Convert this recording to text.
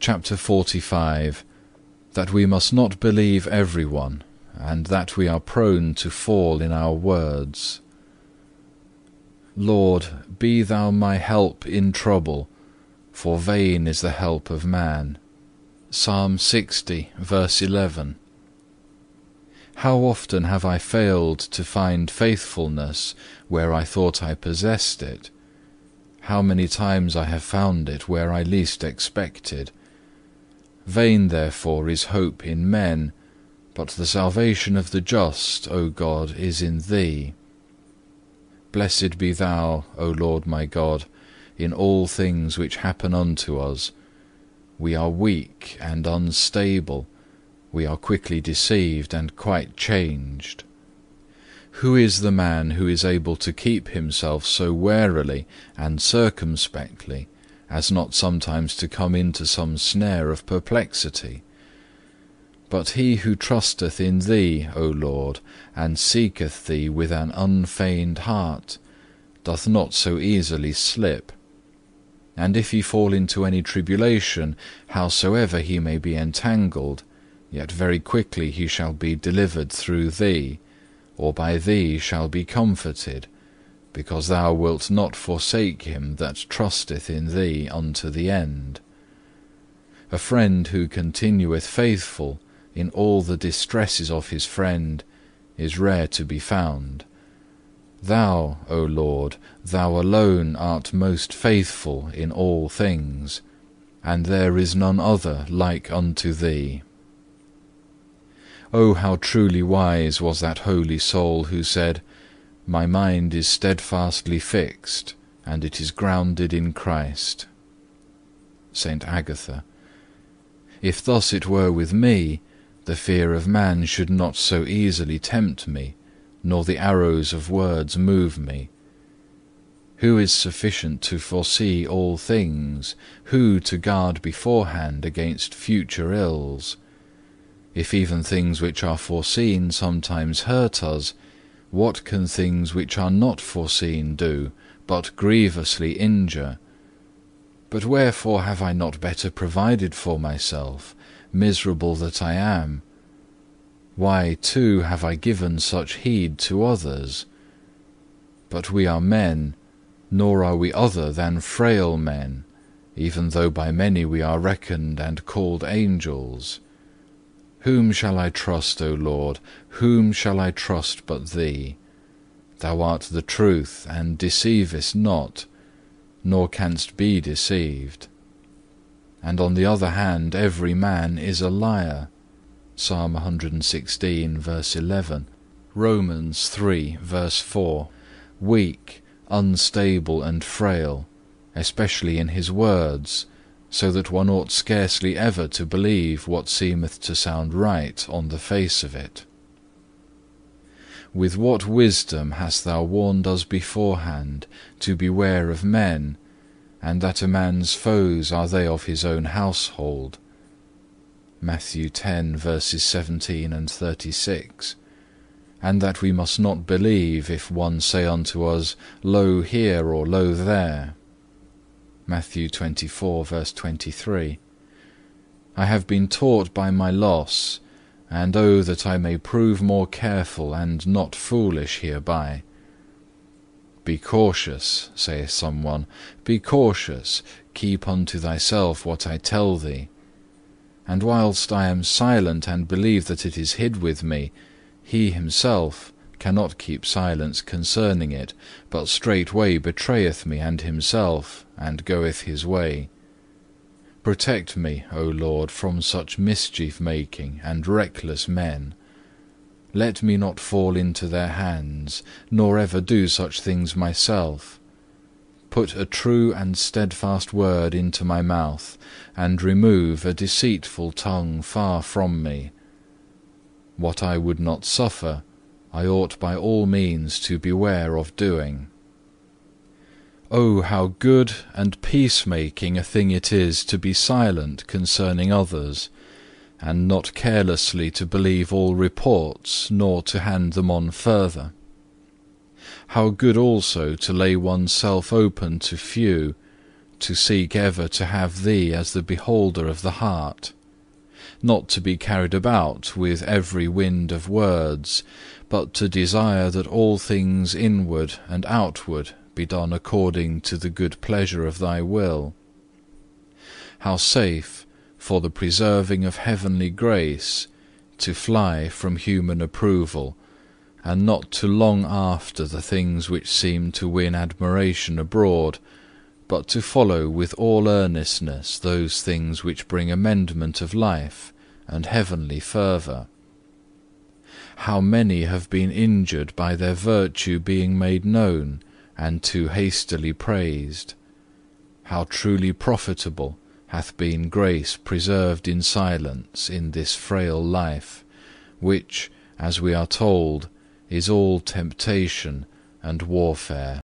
Chapter 45. That we must not believe everyone, and that we are prone to fall in our words. Lord, be Thou my help in trouble, for vain is the help of man. Psalm 60, verse 11. How often have I failed to find faithfulness where I thought I possessed it? How many times I have found it where I least expected. Vain therefore is hope in men, but the salvation of the just, O God, is in Thee. Blessed be Thou, O Lord my God, in all things which happen unto us. We are weak and unstable, we are quickly deceived and quite changed. Who is the man who is able to keep himself so warily and circumspectly, as not sometimes to come into some snare of perplexity? But he who trusteth in Thee, O Lord, and seeketh Thee with an unfeigned heart, doth not so easily slip. And if he fall into any tribulation, howsoever he may be entangled, yet very quickly he shall be delivered through Thee, or by Thee shall be comforted, because Thou wilt not forsake him that trusteth in Thee unto the end. A friend who continueth faithful in all the distresses of his friend is rare to be found. Thou, O Lord, Thou alone art most faithful in all things, and there is none other like unto Thee. O how truly wise was that holy soul who said, My mind is steadfastly fixed, and it is grounded in Christ. Saint Agatha. If thus it were with me, the fear of man should not so easily tempt me, nor the arrows of words move me. Who is sufficient to foresee all things? Who to guard beforehand against future ills? If even things which are foreseen sometimes hurt us, what can things which are not foreseen do, but grievously injure? But wherefore have I not better provided for myself, miserable that I am? Why too have I given such heed to others? But we are men, nor are we other than frail men, even though by many we are reckoned and called angels. Whom shall I trust, O Lord? Whom shall I trust but Thee? Thou art the truth, and deceivest not, nor canst be deceived. And on the other hand, every man is a liar. Psalm 116, verse 11. Romans 3, verse 4. Weak, unstable and frail, especially in his words, so that one ought scarcely ever to believe what seemeth to sound right on the face of it. With what wisdom hast Thou warned us beforehand to beware of men, and that a man's foes are they of his own household. Matthew 10, verses 17 and 36. And that we must not believe if one say unto us, Lo here, or Lo there. Matthew 24, verse 23. I have been taught by my loss, and oh that I may prove more careful and not foolish hereby. Be cautious, saith someone, be cautious, keep unto thyself what I tell thee. And whilst I am silent and believe that it is hid with me, he himself cannot keep silence concerning it, but straightway betrayeth me and himself, and goeth his way. Protect me, O Lord, from such mischief-making and reckless men. Let me not fall into their hands, nor ever do such things myself. Put a true and steadfast word into my mouth, and remove a deceitful tongue far from me. What I would not suffer, I ought by all means to beware of doing. Oh, how good and peacemaking a thing it is to be silent concerning others, and not carelessly to believe all reports, nor to hand them on further. How good also to lay one's self open to few, to seek ever to have Thee as the beholder of the heart, not to be carried about with every wind of words, but to desire that all things inward and outward be done according to the good pleasure of Thy will. How safe, for the preserving of heavenly grace, to fly from human approval, and not to long after the things which seem to win admiration abroad, but to follow with all earnestness those things which bring amendment of life and heavenly fervour. How many have been injured by their virtue being made known and too hastily praised! How truly profitable hath been grace preserved in silence in this frail life, which, as we are told, is all temptation and warfare.